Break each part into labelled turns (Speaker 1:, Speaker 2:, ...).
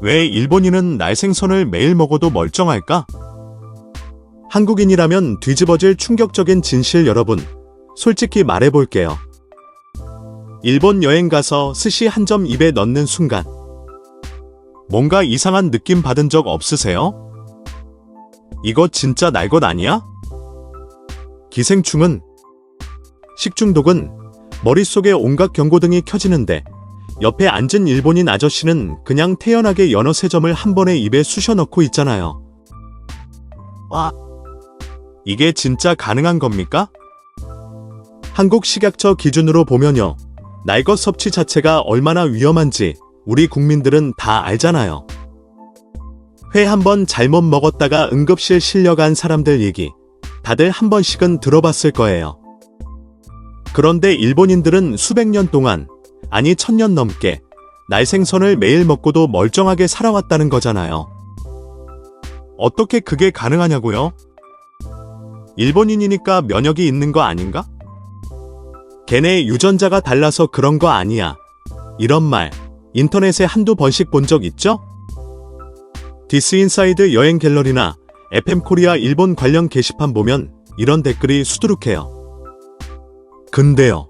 Speaker 1: 왜 일본인은 날생선을 매일 먹어도 멀쩡할까? 한국인이라면 뒤집어질 충격적인 진실 여러분, 솔직히 말해볼게요. 일본 여행 가서 스시 한 점 입에 넣는 순간 뭔가 이상한 느낌 받은 적 없으세요? 이거 진짜 날 것 아니야? 기생충은, 식중독은 머릿속에 온갖 경고등이 켜지는데 옆에 앉은 일본인 아저씨는 그냥 태연하게 연어 3점을 한 번에 입에 쑤셔 넣고 있잖아요. 와, 이게 진짜 가능한 겁니까? 한국식약처 기준으로 보면요, 날것 섭취 자체가 얼마나 위험한지 우리 국민들은 다 알잖아요. 회 한 번 잘못 먹었다가 응급실 실려간 사람들 얘기 다들 한 번씩은 들어봤을 거예요. 그런데 일본인들은 수백 년 동안, 아니 1000년 넘게 날생선을 매일 먹고도 멀쩡하게 살아왔다는 거잖아요. 어떻게 그게 가능하냐고요? 일본인이니까 면역이 있는 거 아닌가? 걔네 유전자가 달라서 그런 거 아니야. 이런 말 인터넷에 한두 번씩 본 적 있죠? 디스인사이드 여행 갤러리나 FM코리아 일본 관련 게시판 보면 이런 댓글이 수두룩해요. 근데요,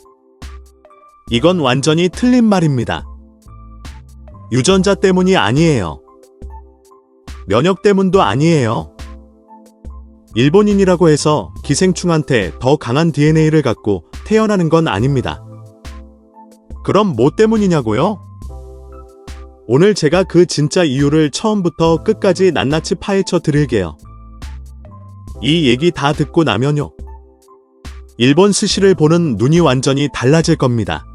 Speaker 1: 이건 완전히 틀린 말입니다. 유전자 때문이 아니에요. 면역 때문도 아니에요. 일본인이라고 해서 기생충한테 더 강한 DNA를 갖고 태어나는 건 아닙니다. 그럼 뭐 때문이냐고요? 오늘 제가 그 진짜 이유를 처음부터 끝까지 낱낱이 파헤쳐 드릴게요. 이 얘기 다 듣고 나면요, 일본 스시를 보는 눈이 완전히 달라질 겁니다.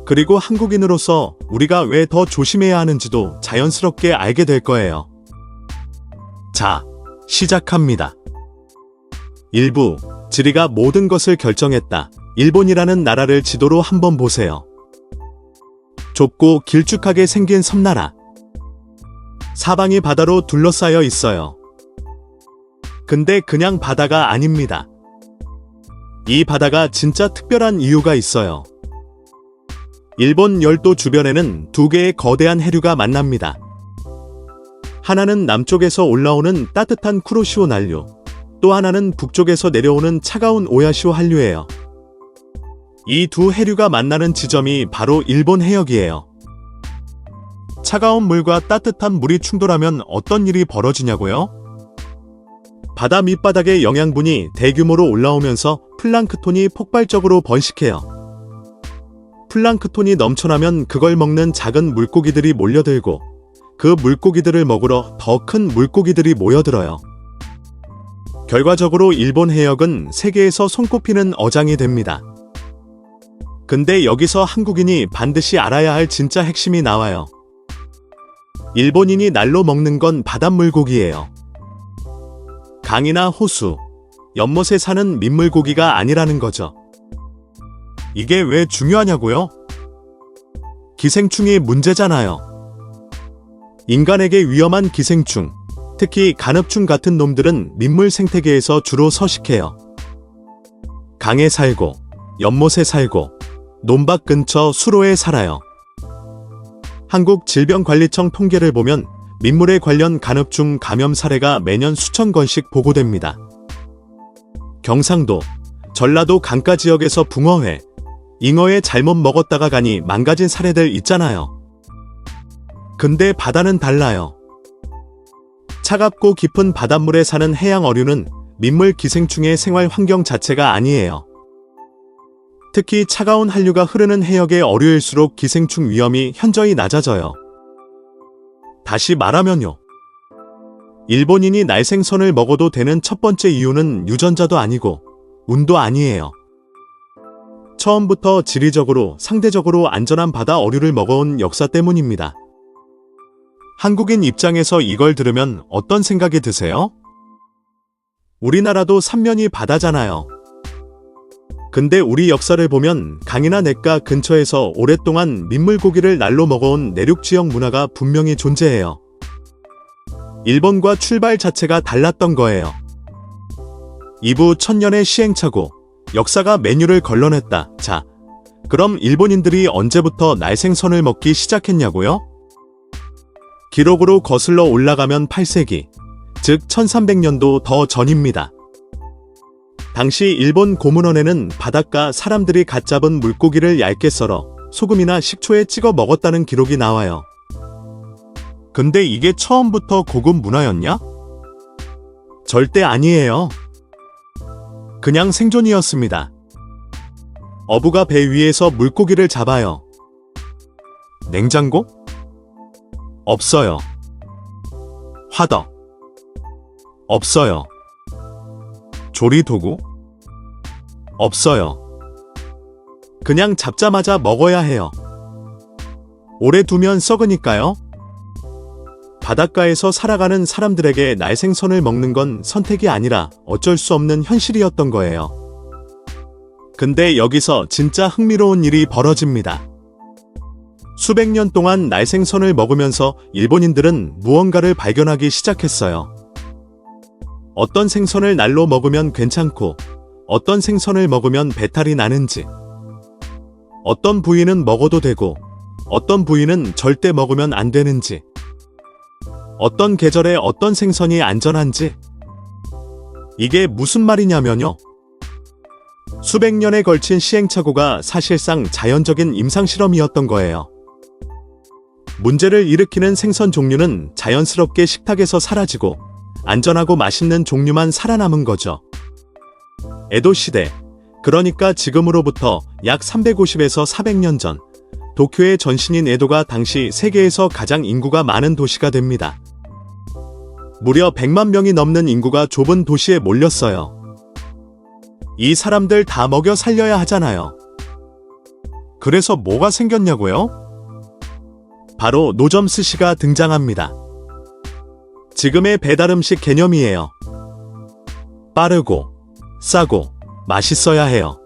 Speaker 1: 그리고 한국인으로서 우리가 왜 더 조심해야 하는지도 자연스럽게 알게 될 거예요. 자, 시작합니다. 1부, 지리가 모든 것을 결정했다. 일본이라는 나라를 지도로 한번 보세요. 좁고 길쭉하게 생긴 섬나라. 사방이 바다로 둘러싸여 있어요. 근데 그냥 바다가 아닙니다. 이 바다가 진짜 특별한 이유가 있어요. 일본 열도 주변에는 두 개의 거대한 해류가 만납니다. 하나는 남쪽에서 올라오는 따뜻한 쿠로시오 난류, 또 하나는 북쪽에서 내려오는 차가운 오야시오 한류예요. 이 두 해류가 만나는 지점이 바로 일본 해역이에요. 차가운 물과 따뜻한 물이 충돌하면 어떤 일이 벌어지냐고요? 바다 밑바닥의 영양분이 대규모로 올라오면서 플랑크톤이 폭발적으로 번식해요. 플랑크톤이 넘쳐나면 그걸 먹는 작은 물고기들이 몰려들고 그 물고기들을 먹으러 더 큰 물고기들이 모여들어요. 결과적으로 일본 해역은 세계에서 손꼽히는 어장이 됩니다. 근데 여기서 한국인이 반드시 알아야 할 진짜 핵심이 나와요. 일본인이 날로 먹는 건 바닷물고기예요. 강이나 호수, 연못에 사는 민물고기가 아니라는 거죠. 이게 왜 중요하냐고요? 기생충이 문제잖아요. 인간에게 위험한 기생충, 특히 간흡충 같은 놈들은 민물 생태계에서 주로 서식해요. 강에 살고, 연못에 살고, 논밭 근처 수로에 살아요. 한국질병관리청 통계를 보면 민물에 관련 간흡충 감염 사례가 매년 수천 건씩 보고됩니다. 경상도, 전라도 강가 지역에서 붕어회, 잉어회 잘못 먹었다가 간이 망가진 사례들 있잖아요. 근데 바다는 달라요. 차갑고 깊은 바닷물에 사는 해양 어류는 민물 기생충의 생활 환경 자체가 아니에요. 특히 차가운 한류가 흐르는 해역의 어류일수록 기생충 위험이 현저히 낮아져요. 다시 말하면요, 일본인이 날생선을 먹어도 되는 첫 번째 이유는 유전자도 아니고 운도 아니에요. 처음부터 지리적으로 상대적으로 안전한 바다 어류를 먹어온 역사 때문입니다. 한국인 입장에서 이걸 들으면 어떤 생각이 드세요? 우리나라도 삼면이 바다잖아요. 근데 우리 역사를 보면 강이나 냇가 근처에서 오랫동안 민물고기를 날로 먹어온 내륙지역 문화가 분명히 존재해요. 일본과 출발 자체가 달랐던 거예요. 2부 1000년의 시행착오, 역사가 메뉴를 걸러냈다. 자, 그럼 일본인들이 언제부터 날생선을 먹기 시작했냐고요? 기록으로 거슬러 올라가면 8세기, 즉 1300년도 더 전입니다. 당시 일본 고문원에는 바닷가 사람들이 갓 잡은 물고기를 얇게 썰어 소금이나 식초에 찍어 먹었다는 기록이 나와요. 근데 이게 처음부터 고급 문화였냐? 절대 아니에요. 그냥 생존이었습니다. 어부가 배 위에서 물고기를 잡아요. 냉장고? 없어요. 화덕? 없어요. 조리도구? 없어요. 그냥 잡자마자 먹어야 해요. 오래 두면 썩으니까요. 바닷가에서 살아가는 사람들에게 날생선을 먹는 건 선택이 아니라 어쩔 수 없는 현실이었던 거예요. 근데 여기서 진짜 흥미로운 일이 벌어집니다. 수백 년 동안 날생선을 먹으면서 일본인들은 무언가를 발견하기 시작했어요. 어떤 생선을 날로 먹으면 괜찮고 어떤 생선을 먹으면 배탈이 나는지, 어떤 부위는 먹어도 되고 어떤 부위는 절대 먹으면 안 되는지, 어떤 계절에 어떤 생선이 안전한지. 이게 무슨 말이냐면요. 수백 년에 걸친 시행착오가 사실상 자연적인 임상실험이었던 거예요. 문제를 일으키는 생선 종류는 자연스럽게 식탁에서 사라지고 안전하고 맛있는 종류만 살아남은 거죠. 에도 시대, 그러니까 지금으로부터 약 350에서 400년 전, 도쿄의 전신인 에도가 당시 세계에서 가장 인구가 많은 도시가 됩니다. 무려 100만 명이 넘는 인구가 좁은 도시에 몰렸어요. 이 사람들 다 먹여 살려야 하잖아요. 그래서 뭐가 생겼냐고요? 바로 노점 스시가 등장합니다. 지금의 배달음식 개념이에요. 빠르고 싸고 맛있어야 해요.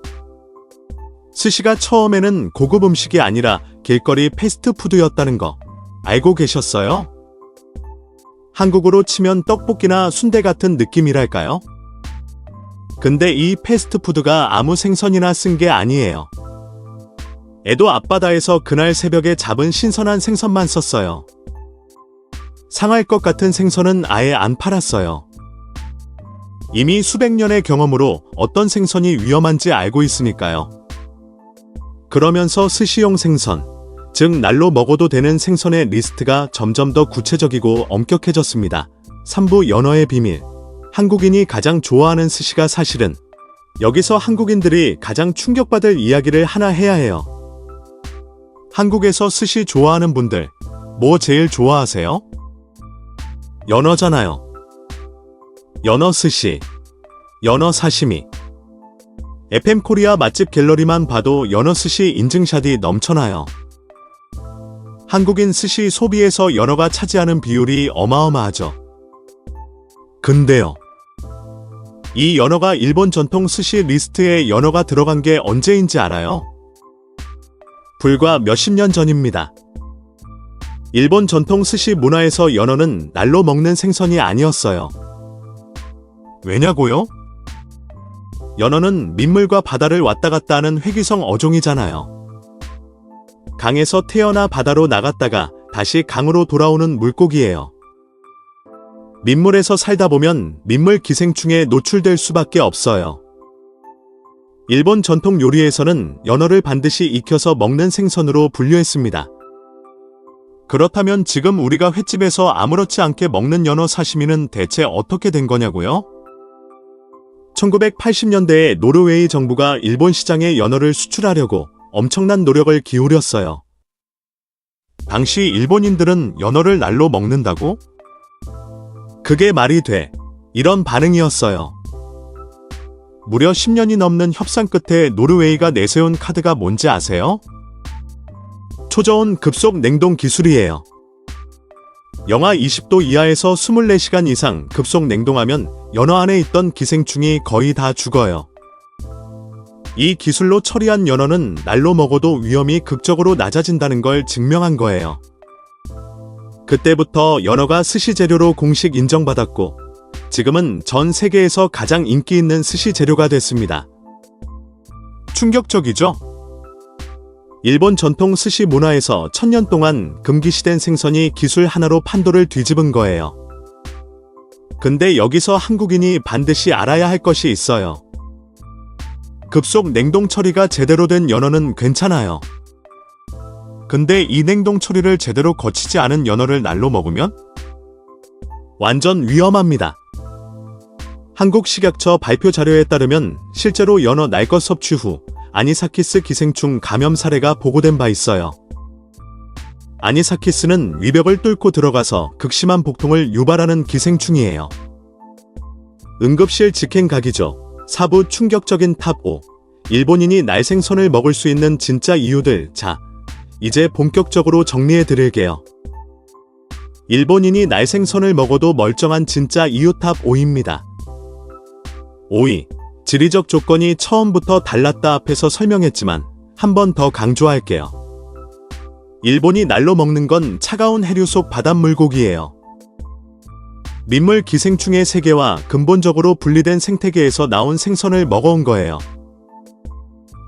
Speaker 1: 스시가 처음에는 고급 음식이 아니라 길거리 패스트푸드였다는 거 알고 계셨어요? 한국으로 치면 떡볶이나 순대 같은 느낌이랄까요? 근데 이 패스트푸드가 아무 생선이나 쓴 게 아니에요. 에도 앞바다에서 그날 새벽에 잡은 신선한 생선만 썼어요. 상할 것 같은 생선은 아예 안 팔았어요. 이미 수백 년의 경험으로 어떤 생선이 위험한지 알고 있으니까요. 그러면서 스시용 생선, 즉 날로 먹어도 되는 생선의 리스트가 점점 더 구체적이고 엄격해졌습니다. 3부 연어의 비밀. 한국인이 가장 좋아하는 스시가 사실은 여기서 한국인들이 가장 충격받을 이야기를 하나 해야 해요. 한국에서 스시 좋아하는 분들, 뭐 제일 좋아하세요? 연어잖아요. 연어 스시, 연어 사시미. FM코리아 맛집 갤러리만 봐도 연어 스시 인증샷이 넘쳐나요. 한국인 스시 소비에서 연어가 차지하는 비율이 어마어마하죠. 근데요. 이 연어가 일본 전통 스시 리스트에 연어가 들어간 게 언제인지 알아요? 불과 몇십 년 전입니다. 일본 전통 스시 문화에서 연어는 날로 먹는 생선이 아니었어요. 왜냐고요? 연어는 민물과 바다를 왔다 갔다 하는 회귀성 어종이잖아요. 강에서 태어나 바다로 나갔다가 다시 강으로 돌아오는 물고기예요. 민물에서 살다 보면 민물 기생충에 노출될 수밖에 없어요. 일본 전통 요리에서는 연어를 반드시 익혀서 먹는 생선으로 분류했습니다. 그렇다면 지금 우리가 횟집에서 아무렇지 않게 먹는 연어 사시미는 대체 어떻게 된 거냐고요? 1980년대에 노르웨이 정부가 일본 시장에 연어를 수출하려고 엄청난 노력을 기울였어요. 당시 일본인들은 연어를 날로 먹는다고? 그게 말이 돼. 이런 반응이었어요. 무려 10년이 넘는 협상 끝에 노르웨이가 내세운 카드가 뭔지 아세요? 초저온 급속 냉동 기술이에요. 영하 20도 이하에서 24시간 이상 급속 냉동하면 연어 안에 있던 기생충이 거의 다 죽어요. 이 기술로 처리한 연어는 날로 먹어도 위험이 극적으로 낮아진다는 걸 증명한 거예요. 그때부터 연어가 스시 재료로 공식 인정받았고 지금은 전 세계에서 가장 인기 있는 스시 재료가 됐습니다. 충격적이죠? 일본 전통 스시 문화에서 1000년 동안 금기시된 생선이 기술 하나로 판도를 뒤집은 거예요. 근데 여기서 한국인이 반드시 알아야 할 것이 있어요. 급속 냉동 처리가 제대로 된 연어는 괜찮아요. 근데 이 냉동 처리를 제대로 거치지 않은 연어를 날로 먹으면 완전 위험합니다. 한국식약처 발표 자료에 따르면 실제로 연어 날것 섭취 후 아니사키스 기생충 감염 사례가 보고된 바 있어요. 아니사키스는 위벽을 뚫고 들어가서 극심한 복통을 유발하는 기생충이에요. 응급실 직행각이죠. 4부 충격적인 탑 5. 일본인이 날생선을 먹을 수 있는 진짜 이유들. 자, 이제 본격적으로 정리해 드릴게요. 일본인이 날생선을 먹어도 멀쩡한 진짜 이유 탑 5입니다. 5위. 지리적 조건이 처음부터 달랐다. 앞에서 설명했지만 한 번 더 강조할게요. 일본이 날로 먹는 건 차가운 해류 속 바닷물고기예요. 민물 기생충의 세계와 근본적으로 분리된 생태계에서 나온 생선을 먹어온 거예요.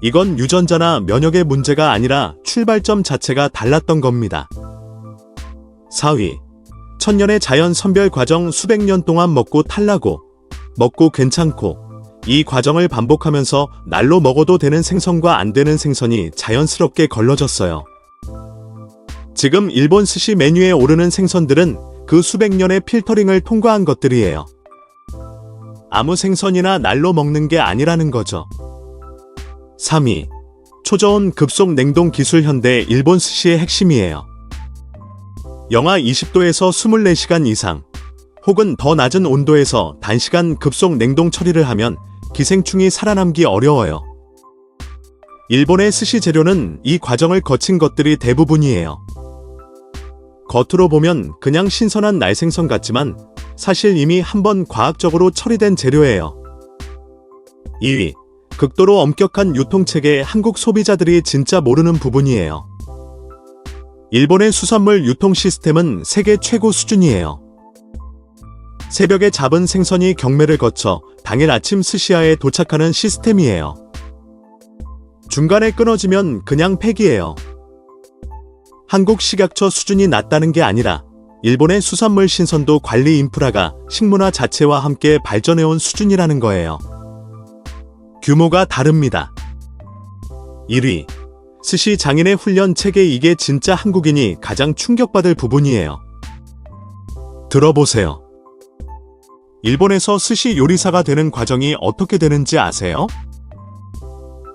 Speaker 1: 이건 유전자나 면역의 문제가 아니라 출발점 자체가 달랐던 겁니다. 4위. 천년의 자연 선별 과정. 수백 년 동안 먹고 탈나고 먹고 괜찮고 이 과정을 반복하면서 날로 먹어도 되는 생선과 안 되는 생선이 자연스럽게 걸러졌어요. 지금 일본 스시 메뉴에 오르는 생선들은 그 수백 년의 필터링을 통과한 것들이에요. 아무 생선이나 날로 먹는 게 아니라는 거죠. 3위. 초저온 급속 냉동 기술. 현대 일본 스시의 핵심이에요. 영하 20도에서 24시간 이상 혹은 더 낮은 온도에서 단시간 급속 냉동 처리를 하면 기생충이 살아남기 어려워요. 일본의 스시 재료는 이 과정을 거친 것들이 대부분이에요. 겉으로 보면 그냥 신선한 날생선 같지만 사실 이미 한번 과학적으로 처리된 재료예요. 2위. 극도로 엄격한 유통체계. 한국 소비자들이 진짜 모르는 부분이에요. 일본의 수산물 유통 시스템은 세계 최고 수준이에요. 새벽에 잡은 생선이 경매를 거쳐 당일 아침 스시야에 도착하는 시스템이에요. 중간에 끊어지면 그냥 폐기예요. 한국 식약처 수준이 낮다는 게 아니라 일본의 수산물 신선도 관리 인프라가 식문화 자체와 함께 발전해온 수준이라는 거예요. 규모가 다릅니다. 1위. 스시 장인의 훈련 체계. 이게 진짜 한국인이 가장 충격받을 부분이에요. 들어보세요. 일본에서 스시 요리사가 되는 과정이 어떻게 되는지 아세요?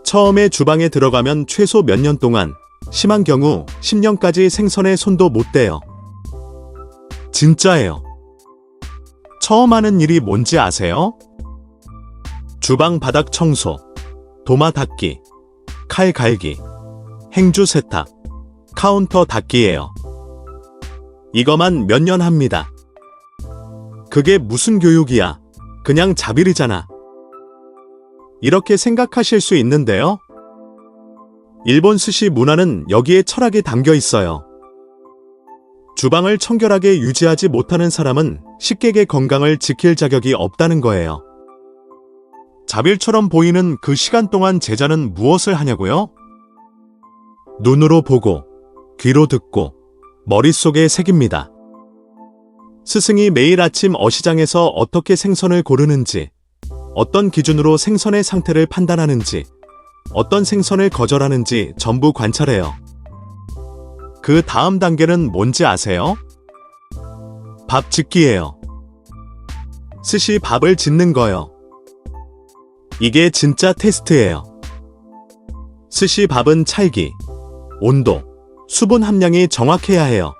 Speaker 1: 처음에 주방에 들어가면 최소 몇 년 동안, 심한 경우 10년까지 생선에 손도 못 대요. 진짜예요. 처음 하는 일이 뭔지 아세요? 주방 바닥 청소, 도마 닦기, 칼 갈기, 행주 세탁, 카운터 닦기예요. 이거만 몇 년 합니다. 그게 무슨 교육이야? 그냥 자비리잖아. 이렇게 생각하실 수 있는데요. 일본 스시 문화는 여기에 철학이 담겨 있어요. 주방을 청결하게 유지하지 못하는 사람은 식객의 건강을 지킬 자격이 없다는 거예요. 자빌처럼 보이는 그 시간 동안 제자는 무엇을 하냐고요? 눈으로 보고, 귀로 듣고, 머릿속에 새깁니다. 스승이 매일 아침 어시장에서 어떻게 생선을 고르는지, 어떤 기준으로 생선의 상태를 판단하는지, 어떤 생선을 거절하는지 전부 관찰해요. 그 다음 단계는 뭔지 아세요? 밥 짓기예요. 스시 밥을 짓는 거요. 이게 진짜 테스트예요. 스시 밥은 찰기, 온도, 수분 함량이 정확해야 해요.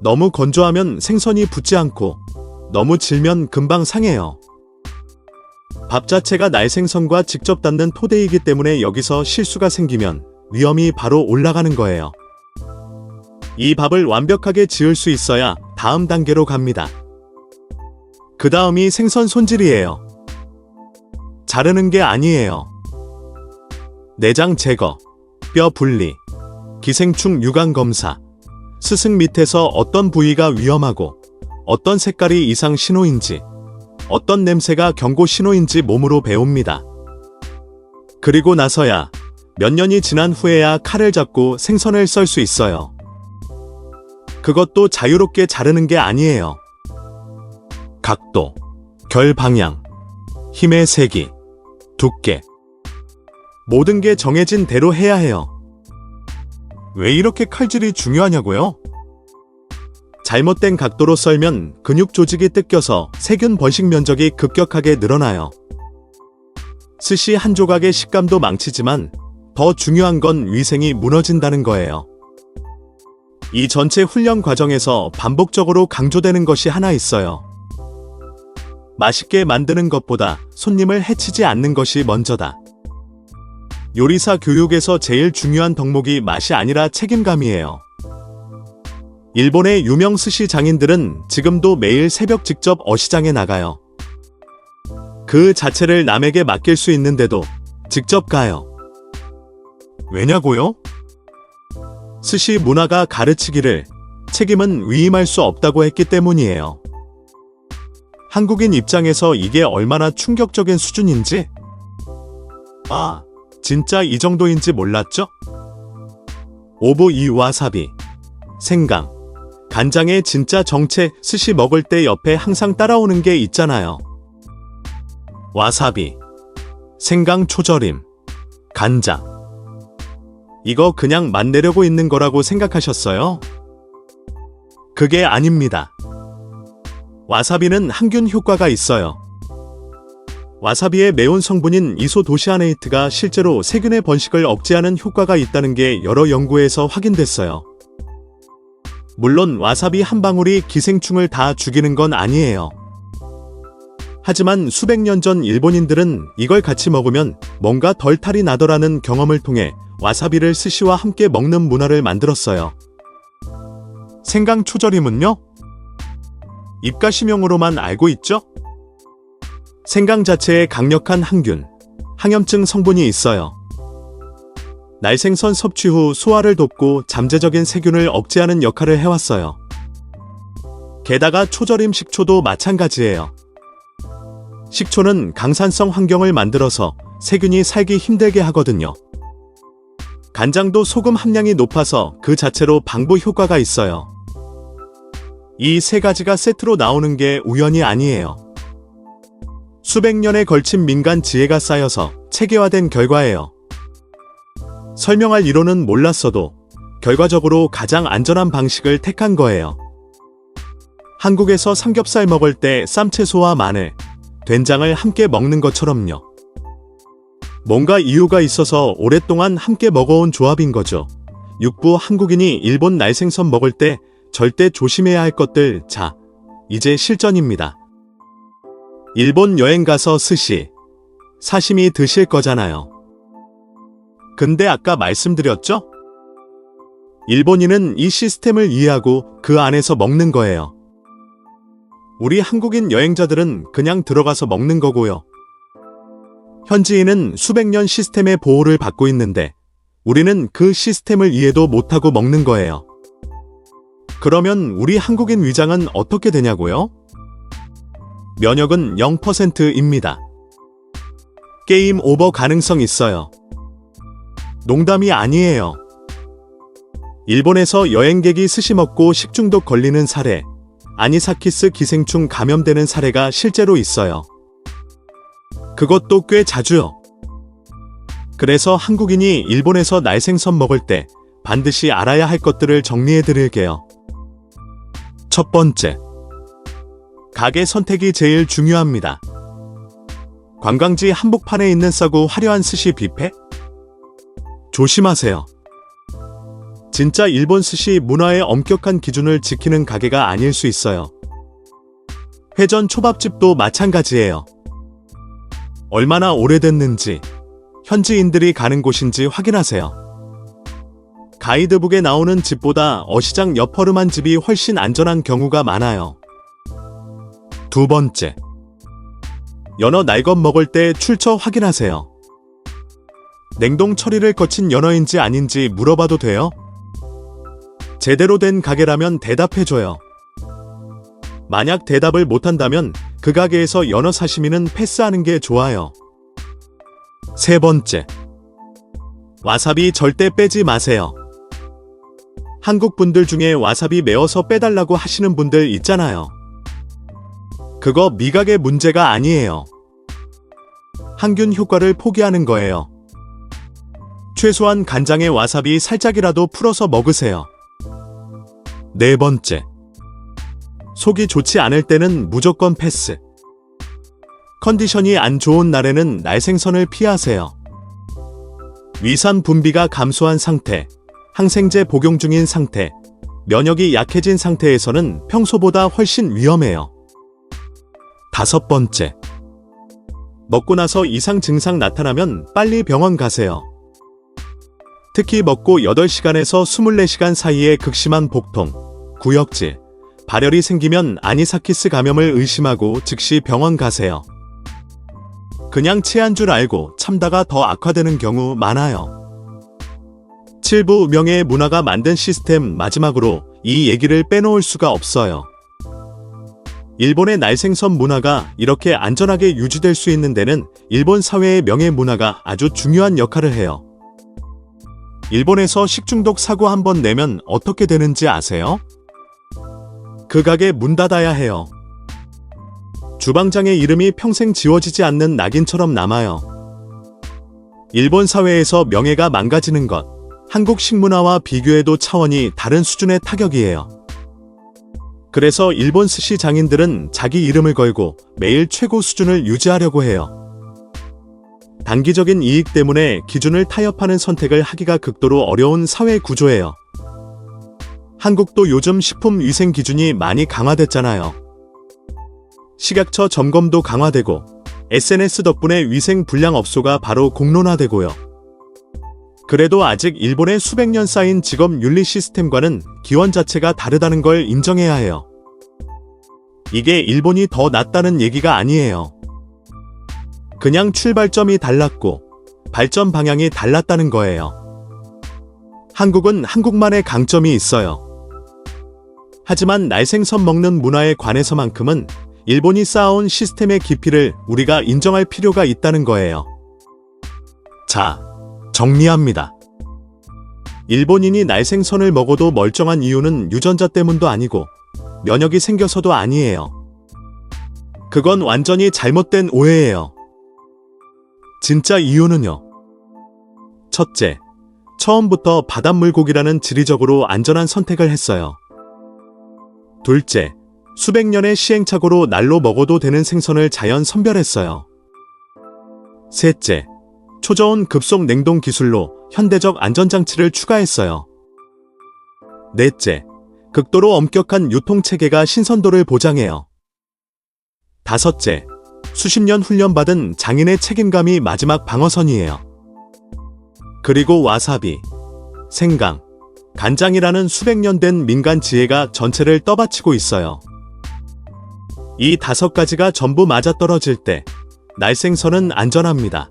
Speaker 1: 너무 건조하면 생선이 붙지 않고 너무 질면 금방 상해요. 밥 자체가 날생선과 직접 닿는 토대이기 때문에 여기서 실수가 생기면 위험이 바로 올라가는 거예요. 이 밥을 완벽하게 지을 수 있어야 다음 단계로 갑니다. 그 다음이 생선 손질이에요. 자르는 게 아니에요. 내장 제거, 뼈 분리, 기생충 유관 검사, 스승 밑에서 어떤 부위가 위험하고 어떤 색깔이 이상 신호인지, 어떤 냄새가 경고 신호인지 몸으로 배웁니다. 그리고 나서야 몇 년이 지난 후에야 칼을 잡고 생선을 썰 수 있어요. 그것도 자유롭게 자르는 게 아니에요. 각도, 결 방향, 힘의 세기, 두께. 모든 게 정해진 대로 해야 해요. 왜 이렇게 칼질이 중요하냐고요? 잘못된 각도로 썰면 근육 조직이 뜯겨서 세균 번식 면적이 급격하게 늘어나요. 스시 한 조각의 식감도 망치지만 더 중요한 건 위생이 무너진다는 거예요. 이 전체 훈련 과정에서 반복적으로 강조되는 것이 하나 있어요. 맛있게 만드는 것보다 손님을 해치지 않는 것이 먼저다. 요리사 교육에서 제일 중요한 덕목이 맛이 아니라 책임감이에요. 일본의 유명 스시 장인들은 지금도 매일 새벽 직접 어시장에 나가요. 그 자체를 남에게 맡길 수 있는데도 직접 가요. 왜냐고요? 스시 문화가 가르치기를 책임은 위임할 수 없다고 했기 때문이에요. 한국인 입장에서 이게 얼마나 충격적인 수준인지, 진짜 이 정도인지 몰랐죠? 오브 이 와사비, 생강, 간장의 진짜 정체. 스시 먹을 때 옆에 항상 따라오는 게 있잖아요. 와사비, 생강 초절임, 간장. 이거 그냥 맛내려고 있는 거라고 생각하셨어요? 그게 아닙니다. 와사비는 항균 효과가 있어요. 와사비의 매운 성분인 이소도시아네이트가 실제로 세균의 번식을 억제하는 효과가 있다는 게 여러 연구에서 확인됐어요. 물론 와사비 한 방울이 기생충을 다 죽이는 건 아니에요. 하지만 수백 년 전 일본인들은 이걸 같이 먹으면 뭔가 덜 탈이 나더라는 경험을 통해 와사비를 스시와 함께 먹는 문화를 만들었어요. 생강 초절임은요? 입가심용으로만 알고 있죠? 생강 자체에 강력한 항균, 항염증 성분이 있어요. 날생선 섭취 후 소화를 돕고 잠재적인 세균을 억제하는 역할을 해왔어요. 게다가 초절임 식초도 마찬가지예요. 식초는 강산성 환경을 만들어서 세균이 살기 힘들게 하거든요. 간장도 소금 함량이 높아서 그 자체로 방부 효과가 있어요. 이 세 가지가 세트로 나오는 게 우연이 아니에요. 수백 년에 걸친 민간 지혜가 쌓여서 체계화된 결과예요. 설명할 이론은 몰랐어도 결과적으로 가장 안전한 방식을 택한 거예요. 한국에서 삼겹살 먹을 때 쌈채소와 마늘, 된장을 함께 먹는 것처럼요. 뭔가 이유가 있어서 오랫동안 함께 먹어온 조합인 거죠. 육부 한국인이 일본 날생선 먹을 때 절대 조심해야 할 것들. 자, 이제 실전입니다. 일본 여행 가서 스시, 사시미 드실 거잖아요. 근데 아까 말씀드렸죠? 일본인은 이 시스템을 이해하고 그 안에서 먹는 거예요. 우리 한국인 여행자들은 그냥 들어가서 먹는 거고요. 현지인은 수백 년 시스템의 보호를 받고 있는데 우리는 그 시스템을 이해도 못하고 먹는 거예요. 그러면 우리 한국인 위장은 어떻게 되냐고요? 면역은 0%입니다. 게임 오버 가능성 있어요. 농담이 아니에요. 일본에서 여행객이 스시 먹고 식중독 걸리는 사례, 아니사키스 기생충 감염되는 사례가 실제로 있어요. 그것도 꽤 자주요. 그래서 한국인이 일본에서 날생선 먹을 때 반드시 알아야 할 것들을 정리해 드릴게요. 첫 번째, 가게 선택이 제일 중요합니다. 관광지 한복판에 있는 싸고 화려한 스시 뷔페? 조심하세요. 진짜 일본 스시 문화의 엄격한 기준을 지키는 가게가 아닐 수 있어요. 회전 초밥집도 마찬가지예요. 얼마나 오래됐는지, 현지인들이 가는 곳인지 확인하세요. 가이드북에 나오는 집보다 어시장 옆 허름한 집이 훨씬 안전한 경우가 많아요. 두 번째, 연어 날것 먹을 때 출처 확인하세요. 냉동 처리를 거친 연어인지 아닌지 물어봐도 돼요? 제대로 된 가게라면 대답해줘요. 만약 대답을 못한다면 그 가게에서 연어 사시미는 패스하는 게 좋아요. 세 번째, 와사비 절대 빼지 마세요. 한국 분들 중에 와사비 매워서 빼달라고 하시는 분들 있잖아요. 그거 미각의 문제가 아니에요. 항균 효과를 포기하는 거예요. 최소한 간장에 와사비 살짝이라도 풀어서 먹으세요. 네 번째. 속이 좋지 않을 때는 무조건 패스. 컨디션이 안 좋은 날에는 날생선을 피하세요. 위산 분비가 감소한 상태, 항생제 복용 중인 상태, 면역이 약해진 상태에서는 평소보다 훨씬 위험해요. 다섯 번째. 먹고 나서 이상 증상 나타나면 빨리 병원 가세요. 특히 먹고 8시간에서 24시간 사이에 극심한 복통, 구역질, 발열이 생기면 아니사키스 감염을 의심하고 즉시 병원 가세요. 그냥 체한 줄 알고 참다가 더 악화되는 경우 많아요. 칠부 명예의 문화가 만든 시스템 마지막으로 이 얘기를 빼놓을 수가 없어요. 일본의 날생선 문화가 이렇게 안전하게 유지될 수 있는 데는 일본 사회의 명예 문화가 아주 중요한 역할을 해요. 일본에서 식중독 사고 한번 내면 어떻게 되는지 아세요? 그 가게 문 닫아야 해요. 주방장의 이름이 평생 지워지지 않는 낙인처럼 남아요. 일본 사회에서 명예가 망가지는 것, 한국 식문화와 비교해도 차원이 다른 수준의 타격이에요. 그래서 일본 스시 장인들은 자기 이름을 걸고 매일 최고 수준을 유지하려고 해요. 단기적인 이익 때문에 기준을 타협하는 선택을 하기가 극도로 어려운 사회 구조예요. 한국도 요즘 식품 위생 기준이 많이 강화됐잖아요. 식약처 점검도 강화되고 SNS 덕분에 위생 불량업소가 바로 공론화되고요. 그래도 아직 일본의 수백 년 쌓인 직업 윤리 시스템과는 기원 자체가 다르다는 걸 인정해야 해요. 이게 일본이 더 낫다는 얘기가 아니에요. 그냥 출발점이 달랐고 발전 방향이 달랐다는 거예요. 한국은 한국만의 강점이 있어요. 하지만 날생선 먹는 문화에 관해서만큼은 일본이 쌓아온 시스템의 깊이를 우리가 인정할 필요가 있다는 거예요. 자, 정리합니다. 일본인이 날생선을 먹어도 멀쩡한 이유는 유전자 때문도 아니고 면역이 생겨서도 아니에요. 그건 완전히 잘못된 오해예요. 진짜 이유는요. 첫째, 처음부터 바닷물고기라는 지리적으로 안전한 선택을 했어요. 둘째, 수백 년의 시행착오로 날로 먹어도 되는 생선을 자연 선별했어요. 셋째, 초저온 급속 냉동 기술로 현대적 안전장치를 추가했어요. 넷째, 극도로 엄격한 유통체계가 신선도를 보장해요. 다섯째, 수십 년 훈련받은 장인의 책임감이 마지막 방어선이에요. 그리고 와사비, 생강, 간장이라는 수백 년 된 민간 지혜가 전체를 떠받치고 있어요. 이 5가지가 전부 맞아떨어질 때 날생선은 안전합니다.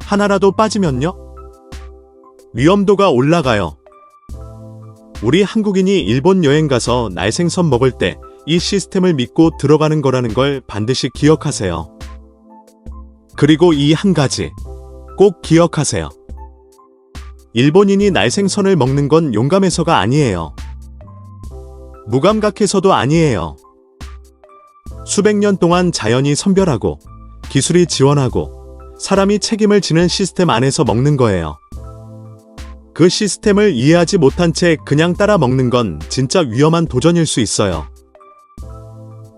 Speaker 1: 하나라도 빠지면요? 위험도가 올라가요. 우리 한국인이 일본 여행 가서 날생선 먹을 때 이 시스템을 믿고 들어가는 거라는 걸 반드시 기억하세요. 그리고 이 한 가지 꼭 기억하세요. 일본인이 날생선을 먹는 건 용감해서가 아니에요. 무감각해서도 아니에요. 수백 년 동안 자연이 선별하고 기술이 지원하고 사람이 책임을 지는 시스템 안에서 먹는 거예요. 그 시스템을 이해하지 못한 채 그냥 따라 먹는 건 진짜 위험한 도전일 수 있어요.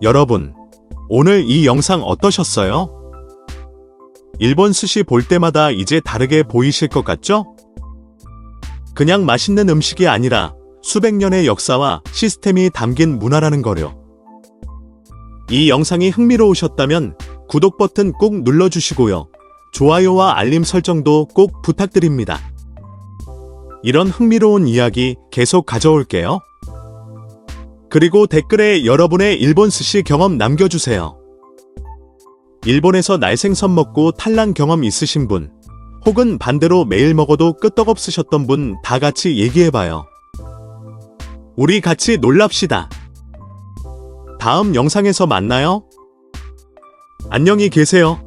Speaker 1: 여러분, 오늘 이 영상 어떠셨어요? 일본 스시 볼 때마다 이제 다르게 보이실 것 같죠? 그냥 맛있는 음식이 아니라 수백 년의 역사와 시스템이 담긴 문화라는 거요. 이 영상이 흥미로우셨다면 구독 버튼 꼭 눌러주시고요. 좋아요와 알림 설정도 꼭 부탁드립니다. 이런 흥미로운 이야기 계속 가져올게요. 그리고 댓글에 여러분의 일본 스시 경험 남겨주세요. 일본에서 날생선 먹고 탈난 경험 있으신 분, 혹은 반대로 매일 먹어도 끄떡없으셨던 분 다 같이 얘기해봐요. 우리 같이 놀랍시다. 다음 영상에서 만나요. 안녕히 계세요.